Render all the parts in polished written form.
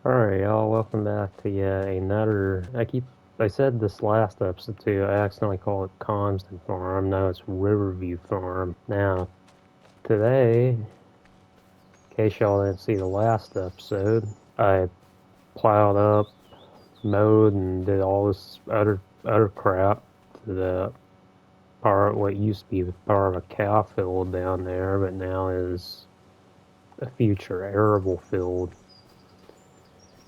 Alright, y'all, welcome back to another. I said this last episode too, I accidentally called it Constant Farm. No, it's Riverview Farm. Now, today, in case y'all didn't see the last episode, I plowed up, mowed, and did all this other crap to the what used to be part of a cow field down there, but now is a future arable field.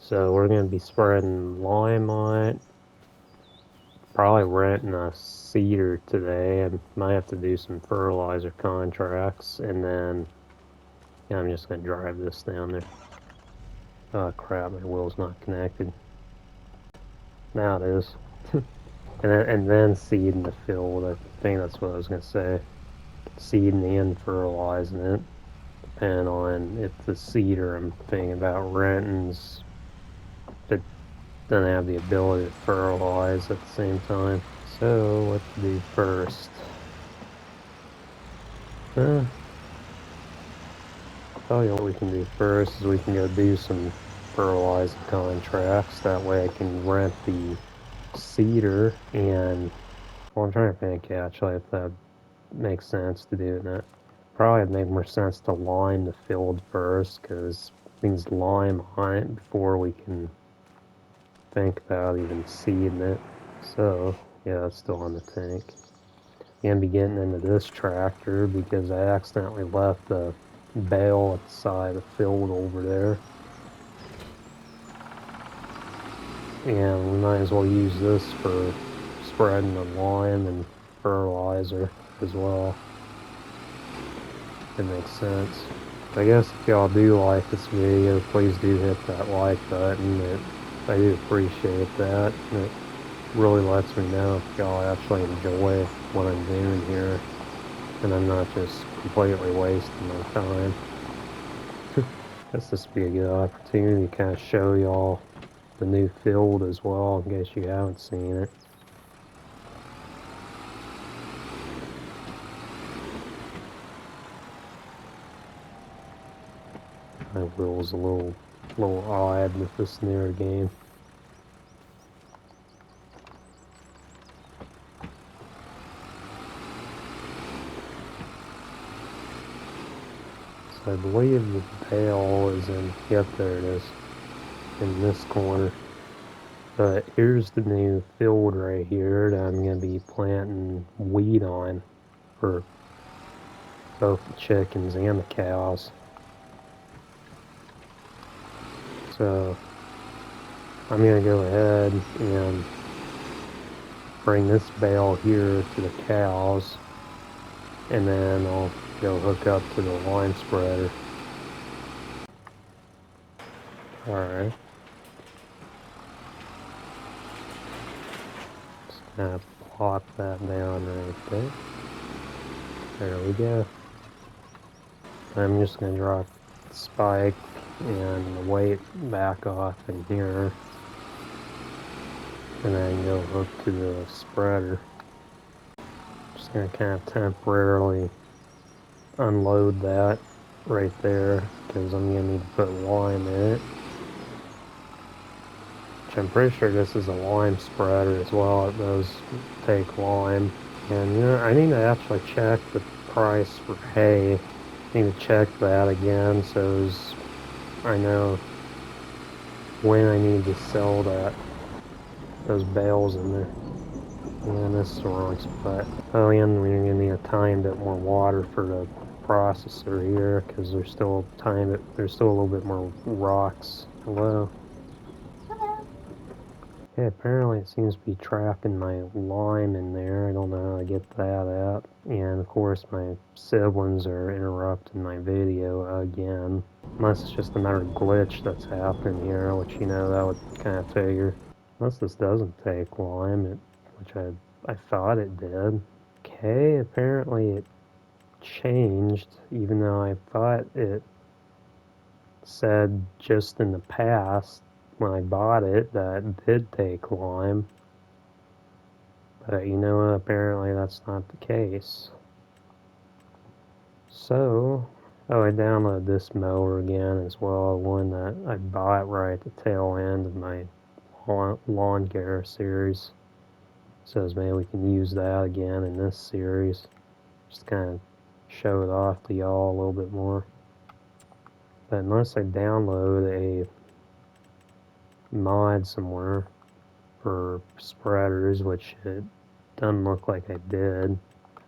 So we're going to be spreading lime on it. Probably renting a seeder today. I might have to do some fertilizer contracts, and then I'm just gonna drive this down there. Oh crap, my wheel's not connected. Now it is. and then seed in the field. I think that's what I was gonna say. Seeding and fertilizing it. Depending on if the seeder I'm thinking about renting's it doesn't have the ability to fertilize at the same time. So what to do first? Tell you what we can do first is we can go do some fertilizer contracts. That way I can rent the seeder and, well, I'm trying to think actually if that makes sense to do that. Probably it'd make more sense to lime the field first because things lime on it before we can think about even seeding it. So yeah, it's still on the tank. I'm gonna be getting into this tractor because I accidentally left the bale at the side of the field over there. And we might as well use this for spreading the lime and fertilizer as well. It makes sense. I guess if y'all do like this video, please do hit that like button. I do appreciate that. It really lets me know if y'all actually enjoy what I'm doing here and I'm not just completely wasting my time. Guess this would be a good opportunity to kind of show y'all the new field as well, in case you haven't seen it. My wheel's a little odd with this newer game. So I believe the bale is in, yep, there it is, in this corner. But here's the new field right here that I'm going to be planting wheat on for both the chickens and the cows. So I'm going to go ahead and bring this bale here to the cows, and then I'll go hook up to the lime spreader. Alright. Just gonna plop that down right there. There we go. I'm just gonna drop the spike and the weight back off in here, and then go hook to the spreader. Just gonna kind of temporarily unload that right there because I'm gonna need to put lime in it. Which I'm pretty sure this is a lime spreader as well. It does take lime. And you know, I need to actually check the price for hay. I need to check that again so I know when I need to sell those bales in there. And this is the wrong spot. Oh, and we're gonna need a tiny bit more water for the processor here because there's still a little bit more rocks. Hello. Yeah, apparently it seems to be trapping my lime in there. I don't know how to get that out. And of course my siblings are interrupting my video again. Unless it's just another glitch that's happening here, which that would kind of figure. Unless this doesn't take lime, which I thought it did. Okay, apparently it changed, even though I thought it said just in the past when I bought it that it did take lime. But apparently that's not the case. So, Oh, I downloaded this mower again as well, one that I bought right at the tail end of my lawn care series. Says maybe we can use that again in this series. Just kind of show it off to y'all a little bit more. But unless I download a mod somewhere for spreaders, which it doesn't look like I did,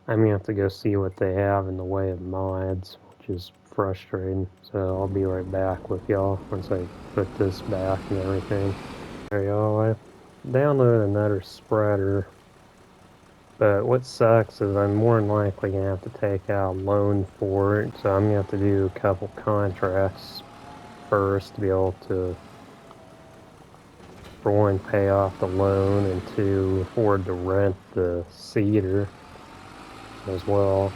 I'm gonna have to go see what they have in the way of mods, which is frustrating. So I'll be right back with y'all once I put this back and everything. There y'all, I downloaded another spreader, but what sucks is I'm more than likely gonna have to take out a loan for it, so I'm gonna have to do a couple contracts first to be able to, for one, pay off the loan, and two, afford to rent the seeder as well.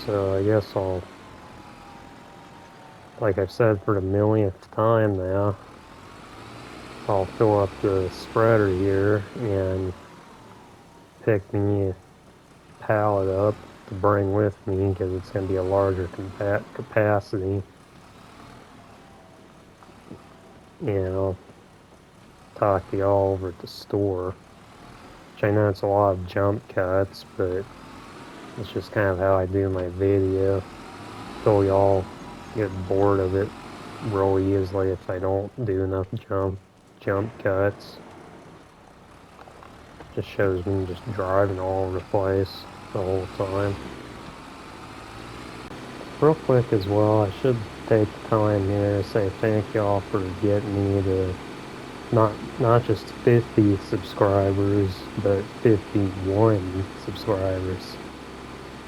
So I guess I'll, like I've said for the millionth time now, I'll fill up the spreader here and pick me a pallet up to bring with me because it's going to be a larger capacity. And I'll talk to y'all over at the store, which I know it's a lot of jump cuts, but it's just kind of how I do my video. So y'all get bored of it real easily if I don't do enough jump cuts. Just shows me just driving all over the place the whole time. Real quick as well, I should take time here to say thank y'all for getting me to not just 50 subscribers, but 51 subscribers.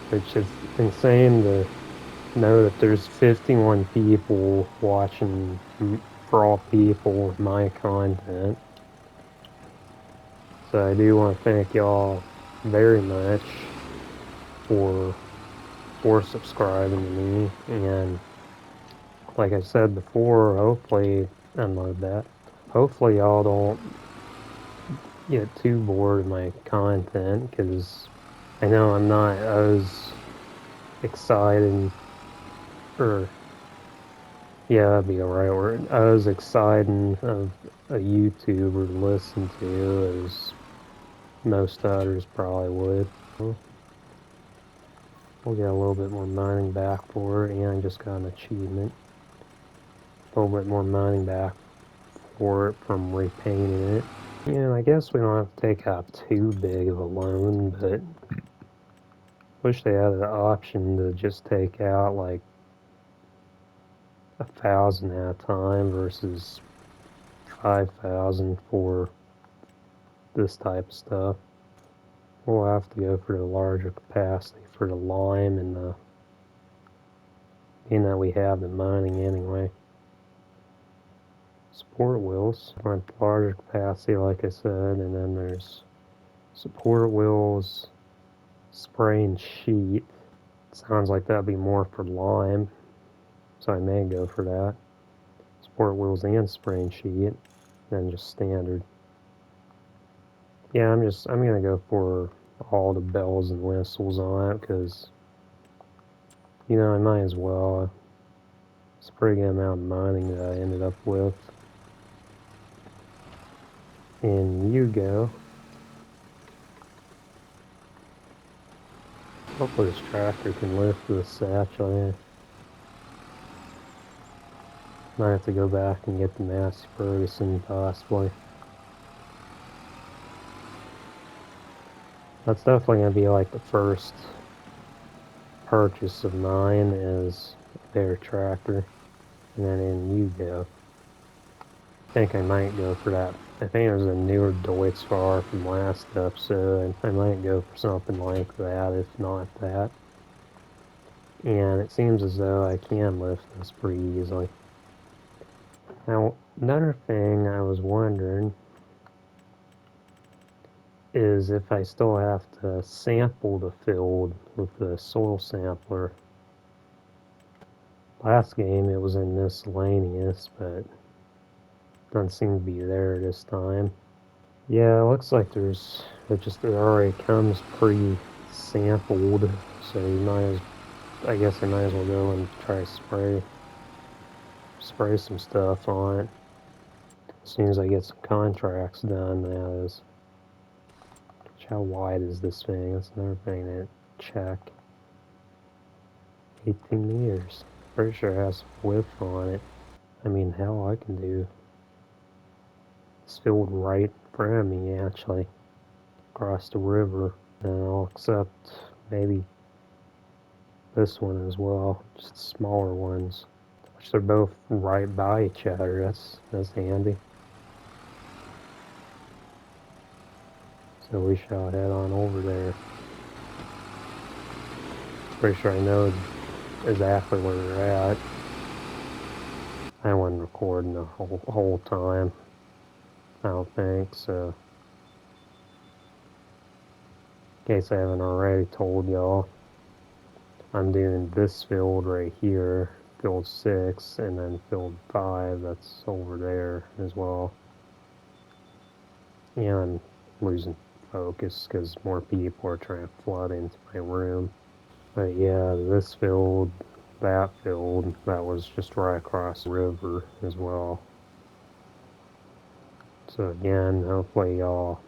Which is insane to know that there's 51 people watching, for all people, my content. So I do want to thank y'all very much for subscribing to me, and like I said before, hopefully, unload that. Hopefully y'all don't get too bored of my content, because I know I'm not as excited, or yeah, that'd be the right word, as exciting of a YouTuber to listen to as most others probably would. We'll get a little bit more mining back for it, and I just got an achievement. A little bit more mining back for it from repainting it. Yeah, I guess we don't have to take out too big of a loan, but wish they had the option to just take out like 1,000 at a time versus 5,000 for this type of stuff. We'll have to go for the larger capacity for the lime and the, being that we have the mining anyway. Support wheels, want larger capacity like I said, and then there's support wheels, spray and sheet. Sounds like that'd be more for lime, so I may go for that. Support wheels and spray and sheet, then just standard. Yeah, I'm gonna go for all the bells and whistles on it, because you know I might as well. It's a pretty good amount of mining that I ended up with. In you go. Hopefully this tractor can lift this satchel. Might have to go back and get the Massey Ferguson possibly. That's definitely going to be like the first purchase of mine is their tractor. And then in you go. I think I might go for that. I think it was a newer Deutz-Fahr from last episode. I might go for something like that, if not that. And it seems as though I can lift this pretty easily. Now, another thing I was wondering is if I still have to sample the field with the soil sampler. Last game it was in miscellaneous, but doesn't seem to be there this time. Yeah, it looks like it already comes sampled, so I guess I might as well go and try to spray some stuff on it as soon as I get some contracts done. That is. How wide is this thing? That's another thing to check. 18 meters. Pretty sure it has width on it. I mean, hell, I can do this field right in front of me, actually, across the river. And I'll accept maybe this one as well, just smaller ones, which they're both right by each other. That's handy. So we shall head on over there. Pretty sure I know exactly where they're at. I wasn't recording the whole time, I don't think, so in case I haven't already told y'all, I'm doing this field right here, field 6, and then field 5, that's over there as well. Yeah, I'm losing focus because more people are trying to flood into my room. But yeah, this field, that was just right across the river as well. So again, hopefully y'all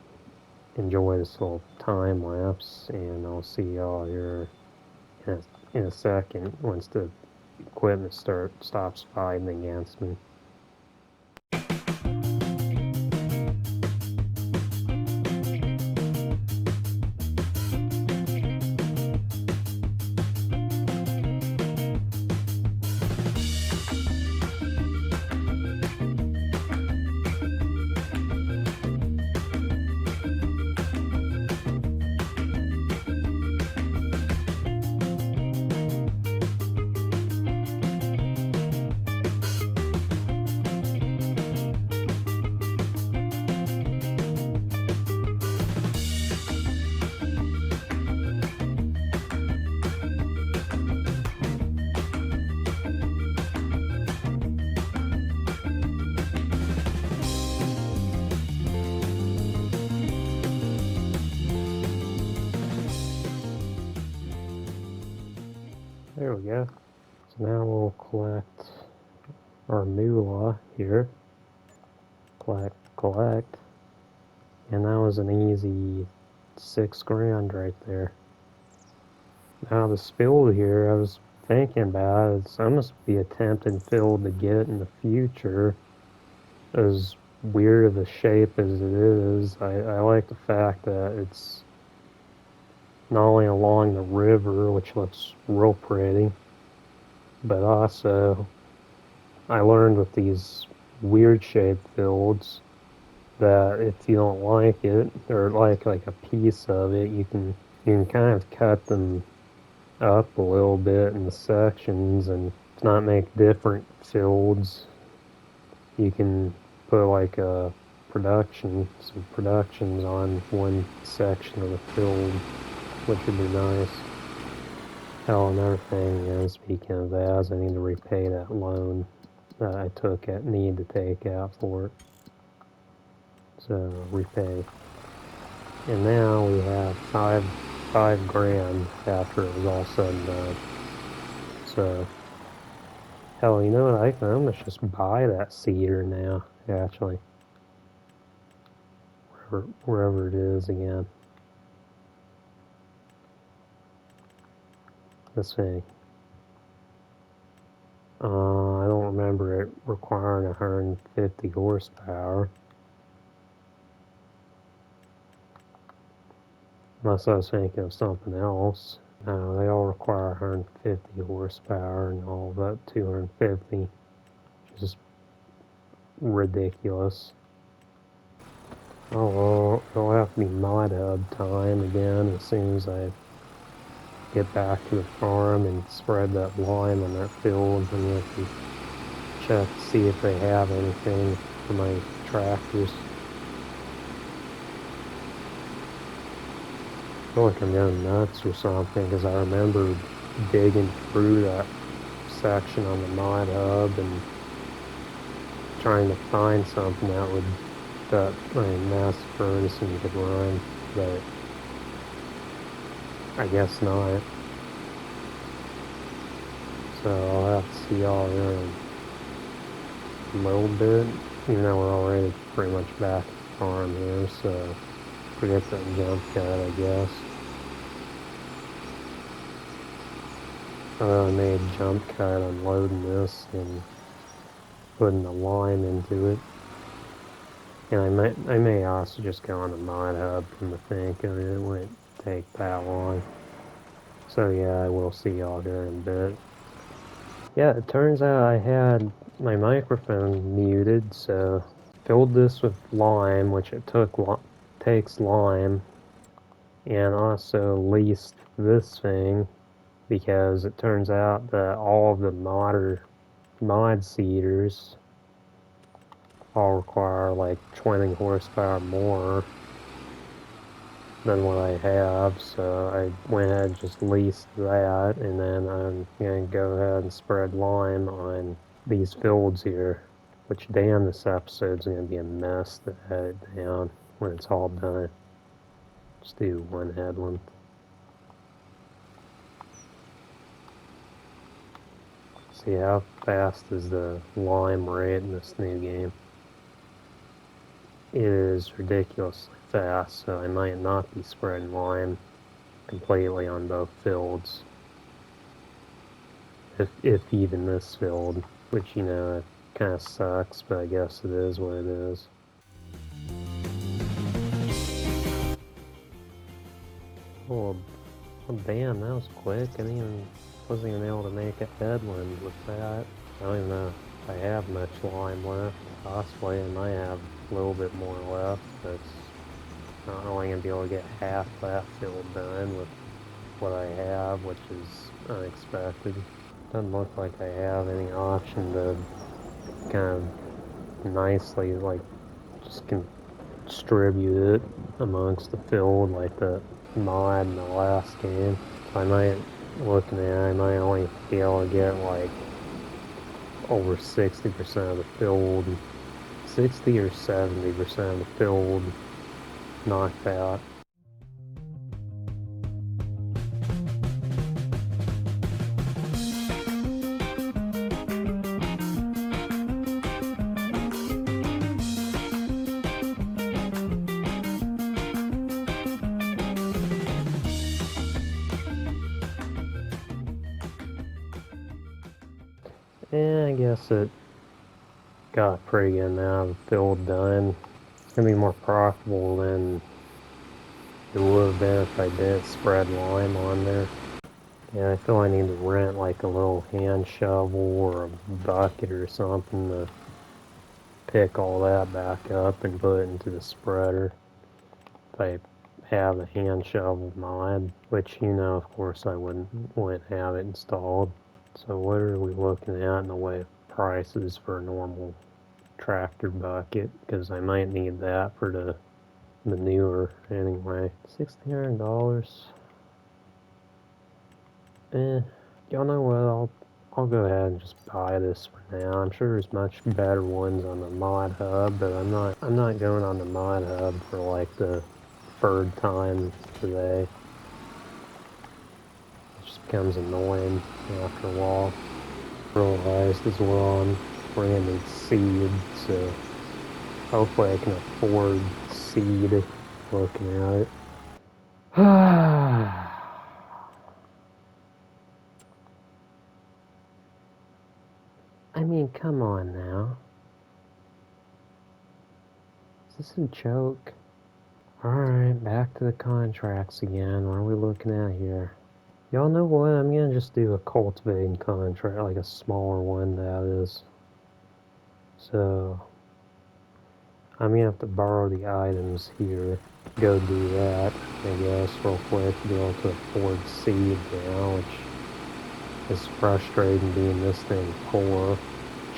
enjoy this little time lapse, and I'll see y'all here in a second once the equipment stops fighting against me. There we go. So now we'll collect our moolah here. Collect. And that was an easy $6,000 right there. Now the field here, I was thinking about it, it's almost be a tempting field to get in the future. As weird of a shape as it is, I like the fact that it's not only along the river, which looks real pretty, but also I learned with these weird shaped fields that if you don't like it, or like a piece of it, you can kind of cut them up a little bit in the sections and not make different fields. You can put like some productions on one section of the field, which would be nice. Hell, another thing is, speaking of that, I need to repay that loan that I need to take out for it. So repay. And now we have $5,000 after it was all said and done. So, hell, you know what? I'm gonna just buy that cedar now, actually. Wherever it is again. This thing. I don't remember it requiring 150 horsepower. Unless I was thinking of something else. No, they all require 150 horsepower and all that 250. Which is ridiculous. Oh well, it'll have to be mod hub time again as soon as I get back to the farm and spread that lime on that field, and we have to check to see if they have anything for my tractors. I feel like I'm going nuts or something because I remember digging through that section on the mod hub and trying to find something that mass furnace and could run, but I guess not. So I'll have to see y'all here in a little bit. Even though we're already pretty much back at the farm here, so forget that jump cut, I guess. I made a jump cut unloading this and putting the lime into it. And I may also just go on the mod hub from the think. I mean, it wouldn't take that long. So yeah, I will see y'all here in a bit. Yeah, it turns out I had my microphone muted, so filled this with lime, which it takes lime, and also leased this thing because it turns out that all of the mod seeders all require like 20 horsepower more than what I have, so I went ahead and just leased that, and then I'm gonna go ahead and spread lime on these fields here, which damn, this episode's gonna be a mess to edit down when it's all done. Just do one headland. See how fast is the lime rate in this new game? It is ridiculously fast, so I might not be spreading lime completely on both fields. If even this field, which, you know, kind of sucks, but I guess it is what it is. Oh, damn, that was quick. Wasn't even able to make a headland with that. I don't even know if I have much lime left. Possibly I might have a little bit more left, but it's not only going to be able to get half that field done with what I have, which is unexpected. Doesn't look like I have any option to kind of nicely, like, just can distribute it amongst the field like the mod in the last game. So I might only be able to get like over 60% of the field, 60 or 70% of the field knocked out. Yeah, I guess it got a pretty good amount of the field done. It's gonna be more profitable than it would have been if I didn't spread lime on there. Yeah, I feel I need to rent like a little hand shovel or a bucket or something to pick all that back up and put it into the spreader. If I have a hand shovel mod, which, you know, of course I wouldn't have it installed. So what are we looking at in the way of prices for a normal tractor bucket? Because I might need that for the manure anyway. $1,600. Y'all know what? I'll go ahead and just buy this for now. I'm sure there's much better ones on the mod hub, but I'm not going on the mod hub for like the third time today. It just becomes annoying after a while. Realized as well I'm branding seed, so hopefully I can afford seed looking at it. I mean, come on now. Is this a joke? Alright, back to the contracts again. What are we looking at here? Y'all know what? I'm gonna just do a cultivating contract, like a smaller one, that is. So, I'm gonna have to borrow the items here. Go do that, I guess, real quick to be able to afford seed now, which is frustrating being this thing poor.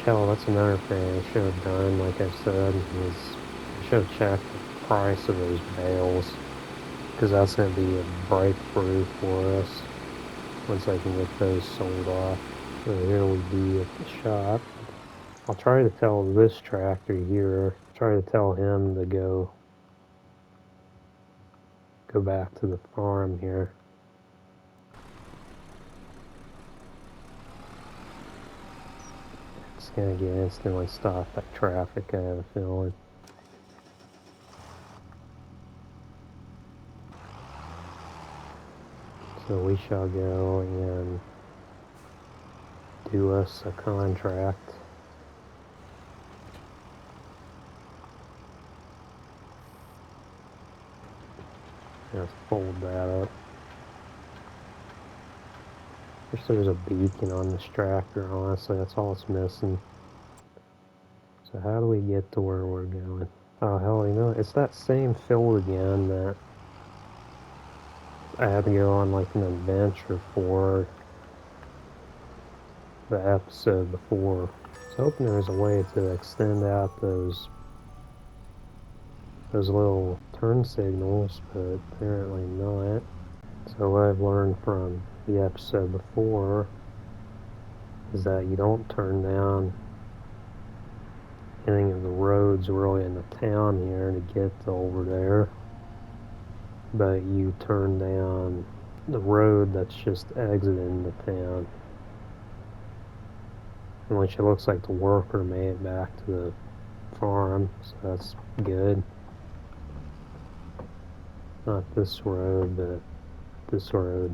Hell, that's another thing I should have done, like I said, is I should have checked the price of those bales, because that's going to be a breakthrough for us once I can get those sold off. So here we be at the shop. I'll try to tell this tractor here, try to tell him to go back to the farm here. just gonna get instantly stopped by traffic, I have a feeling. So we shall go and do us a contract. Let's fold that up. Wish there was a beacon on this tractor, honestly, that's all it's missing. So how do we get to where we're going? Oh hell, you know, it's that same field again that I had to go on like an adventure for the episode before. So I was hoping there was a way to extend out those little turn signals, but apparently not. So what I've learned from the episode before is that you don't turn down any of the roads really in the town here to get over there, but you turn down the road that's just exiting the town, which it looks like the worker made it back to the farm, so that's good. Not this road, but this road.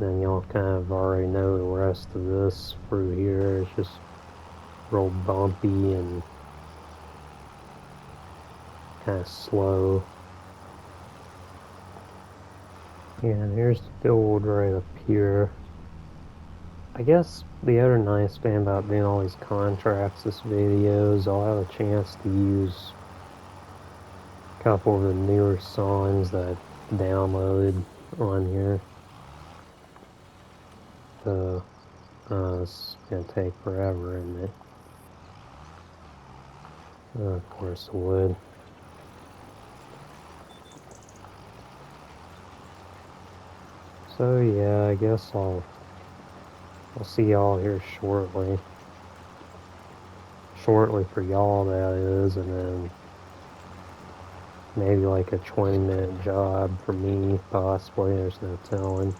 Then y'all kind of already know the rest of this through here. It's just real bumpy and kind of slow. And here's the field right up here. I guess the other nice thing about doing all these contracts this video is I'll have a chance to use a couple of the newer songs that I've downloaded on here. So it's gonna take forever, isn't it? Of course it would. So yeah, I guess I'll see y'all here shortly. Shortly for y'all, that is, and then maybe like a 20-minute job for me, possibly. There's no telling.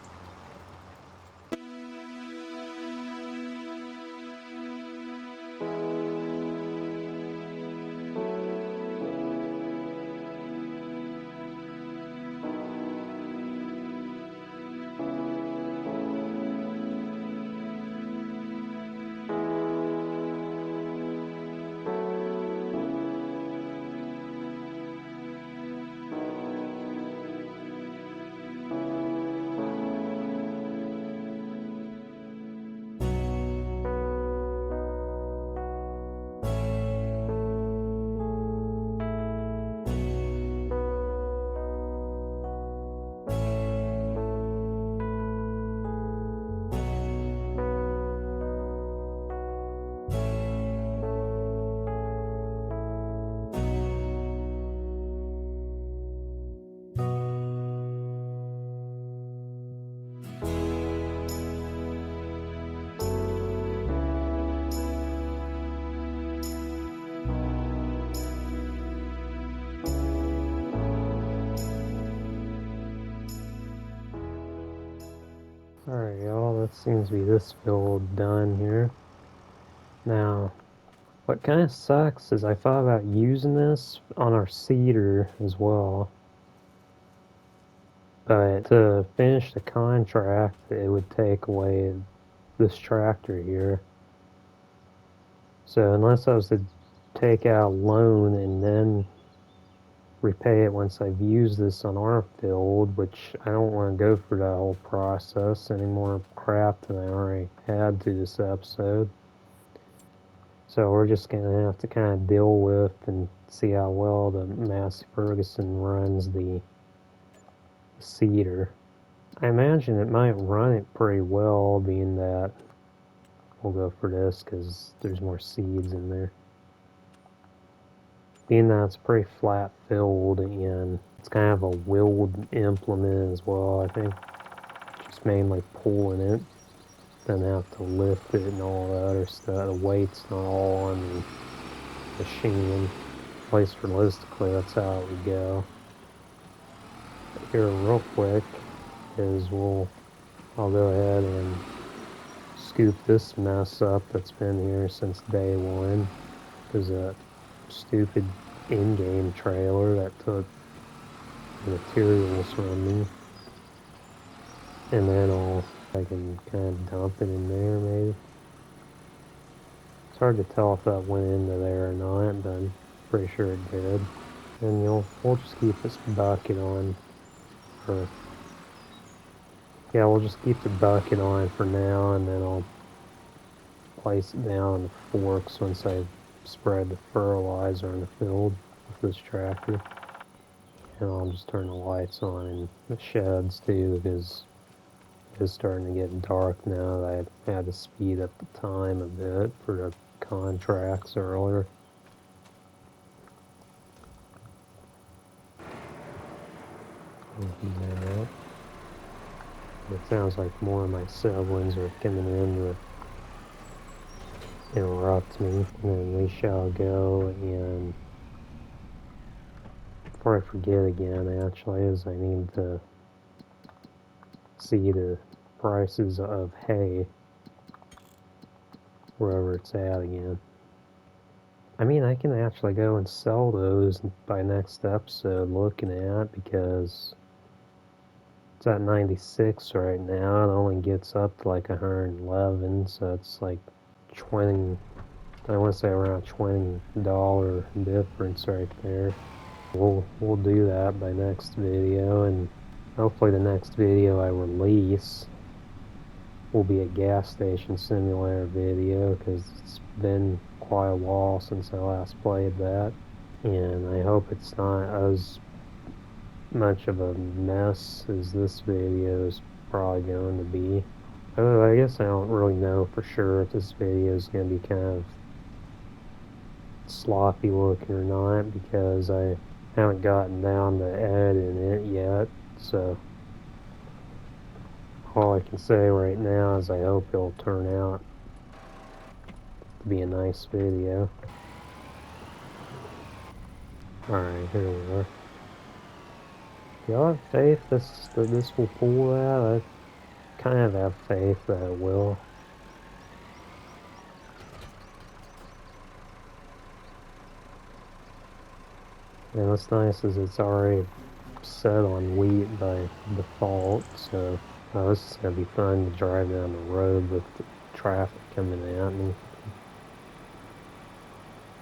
Alright y'all, that seems to be this field done here. Now, what kind of sucks is I thought about using this on our seeder as well. But to finish the contract, it would take away this tractor here. So unless I was to take out a loan and then repay it once I've used this on our field, which I don't want to go through that whole process any more crap than I already had to this episode. So we're just going to have to kind of deal with and see how well the Massey Ferguson runs the seeder. I imagine it might run it pretty well, being that we'll go for this because there's more seeds in there. Being that it's pretty flat filled and it's kind of a wheeled implement as well, I think. Just mainly pulling it. Then have to lift it and all that other stuff. The weight's not all on the machine. At least realistically, that's how it would go. Here real quick is we'll I'll go ahead and scoop this mess up that's been here since day one. There's a stupid in-game trailer that took materials from me. And then I can kind of dump it in there maybe. It's hard to tell if that went into there or not, but I'm pretty sure it did. And we'll just keep this bucket on for, yeah, we'll just keep the bucket on for now, and then I'll place it down on the forks once I spread the fertilizer in the field with this tractor. And I'll just turn the lights on in the sheds too, because it's starting to get dark now. I had to speed up the time a bit for the contracts earlier. It sounds like more of my siblings are coming in to interrupt me. And then we shall go, and before I forget again, actually, is I need to see the prices of hay wherever it's at again. I mean, I can actually go and sell those by next episode looking at, because it's at 96 right now. It only gets up to like 111, so it's like 20, I want to say around $20 difference right there. We'll do that by next video, and hopefully the next video I release will be a gas station simulator video, because it's been quite a while since I last played that, and I hope it's not as much of a mess as this video is probably going to be. I guess I don't really know for sure if this video is going to be kind of sloppy looking or not, because I haven't gotten down to editing it yet, so all I can say right now is I hope it'll turn out to be a nice video. Alright, here we are. Y'all have faith that this will pull that? I kind of have faith that it will. And what's nice is it's already set on wheat by default, so this is going to be fun to drive down the road with the traffic coming at me.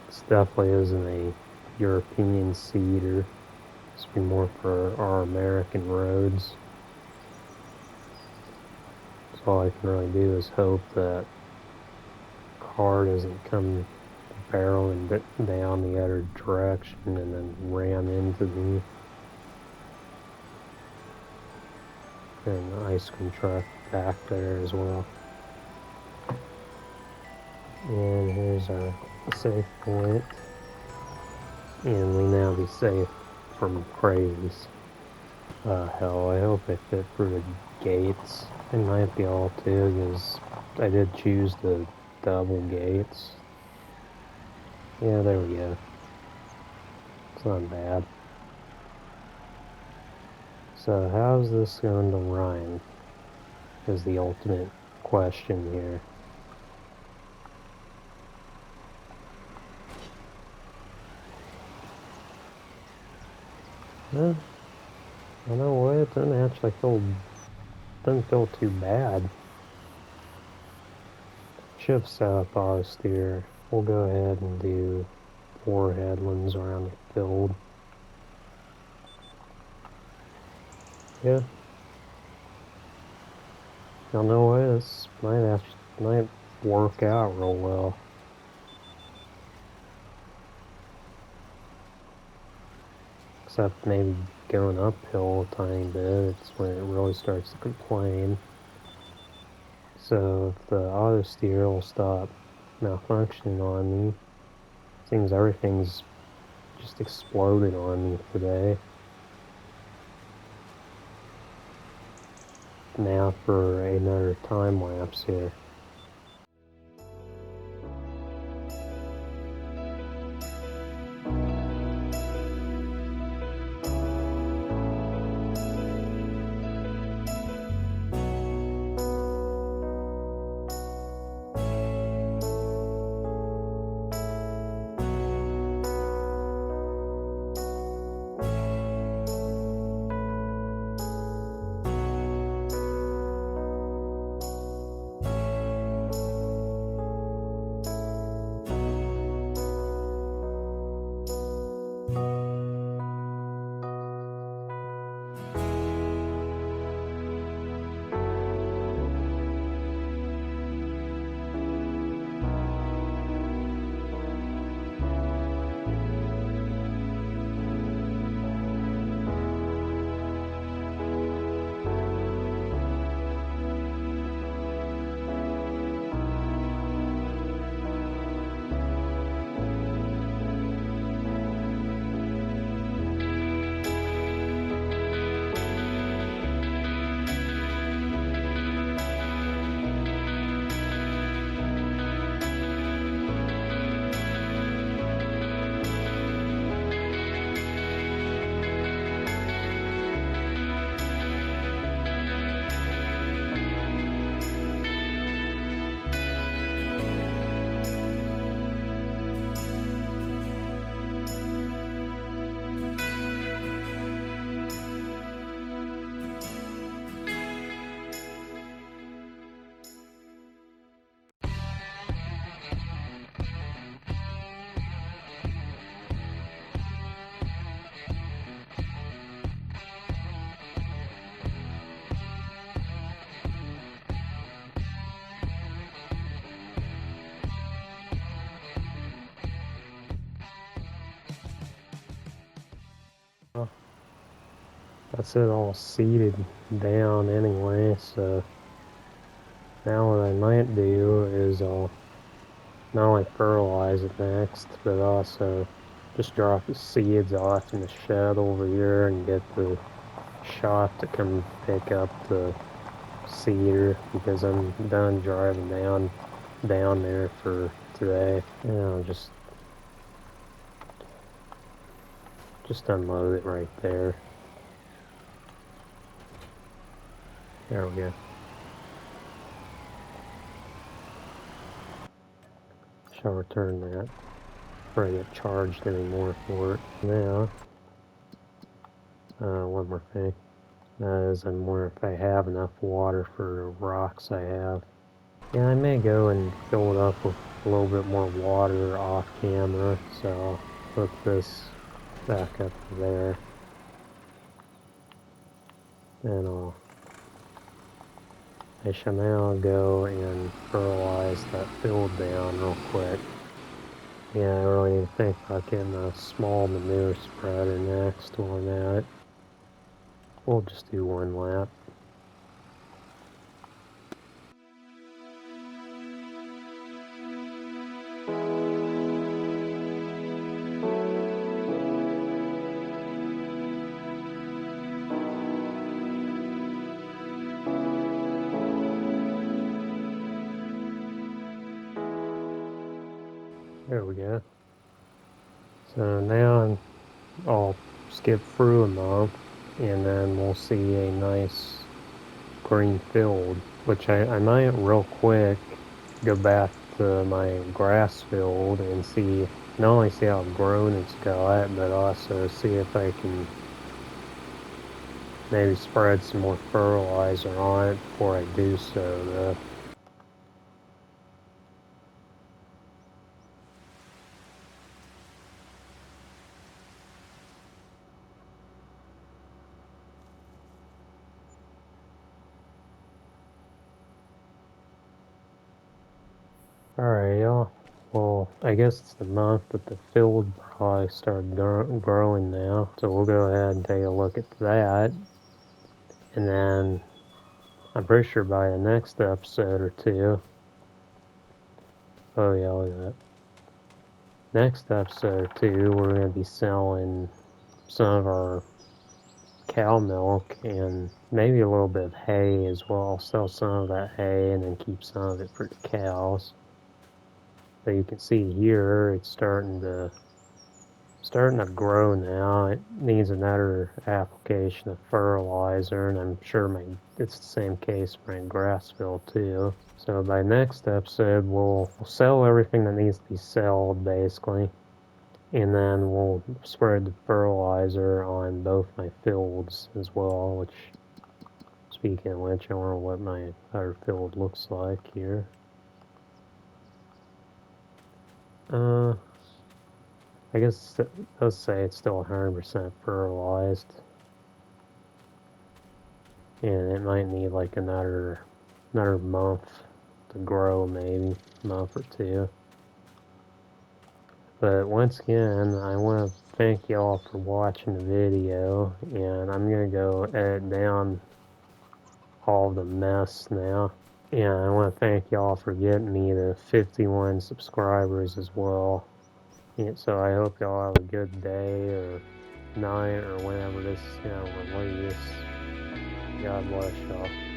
This definitely isn't a European seeder. This will be more for our American roads. So all I can really do is hope that car doesn't come barreling down the other direction and then ram into me. And the ice cream truck back there as well. And here's our safe point. And we now be safe from crazies. Hell, I hope I fit through the gates. It might be all two, because I did choose the double gates. Yeah, there we go. It's not bad. So how's this going to run? Is the ultimate question here. Well, you know what? It doesn't actually feel too bad. Should have set up auto steer. We'll go ahead and do 4 headlands around the field. Yeah. Y'all know what? This might work out real well. Except maybe going uphill a tiny bit, it's when it really starts to complain. So if the auto steer will stop malfunctioning on me, seems everything's just exploded on me today. Now for another time lapse here. That's it all seeded down anyway, so now what I might do is I'll not only fertilize it next, but also just drop the seeds off in the shed over here and get the shop to come pick up the seeder because I'm done driving down there for today. And I'll just unload it right there. There we go. Shall return that before I get charged anymore for it. Now, one more thing. Is I'm wondering if I have enough water for the rocks I have. Yeah, I may go and fill it up with a little bit more water off camera, so I'll hook this back up to there. And I shall now go and fertilize that field down real quick. Yeah, I really need to think about getting a small manure spreader next while I'm at it. We'll just do one lap. There we go. So now I'll skip through a month and then we'll see a nice green field, which I might real quick go back to my grass field and see, not only see how grown it's got, but also see if I can maybe spread some more fertilizer on it before I do so though. Alright, y'all. Well, I guess it's the month that the field probably started growing now. So we'll go ahead and take a look at that. And then I'm pretty sure by the next episode or two. Oh yeah, look at that. Next episode or two, we're going to be selling some of our cow milk and maybe a little bit of hay as well. I'll sell some of that hay and then keep some of it for the cows. But you can see here it's starting to grow now. It needs another application of fertilizer, and I'm sure it's the same case for my grass field too. So by next episode, we'll sell everything that needs to be sold basically, and then we'll spread the fertilizer on both my fields as well. Which, speaking of which, I wonder what my other field looks like here. I guess it does say it's still 100% fertilized. And it might need like another month to grow, maybe a month or two. But once again, I want to thank y'all for watching the video, and I'm going to go edit down all the mess now. And I want to thank y'all for getting me to 51 subscribers as well. And so I hope y'all have a good day or night or whenever this is released. God bless y'all.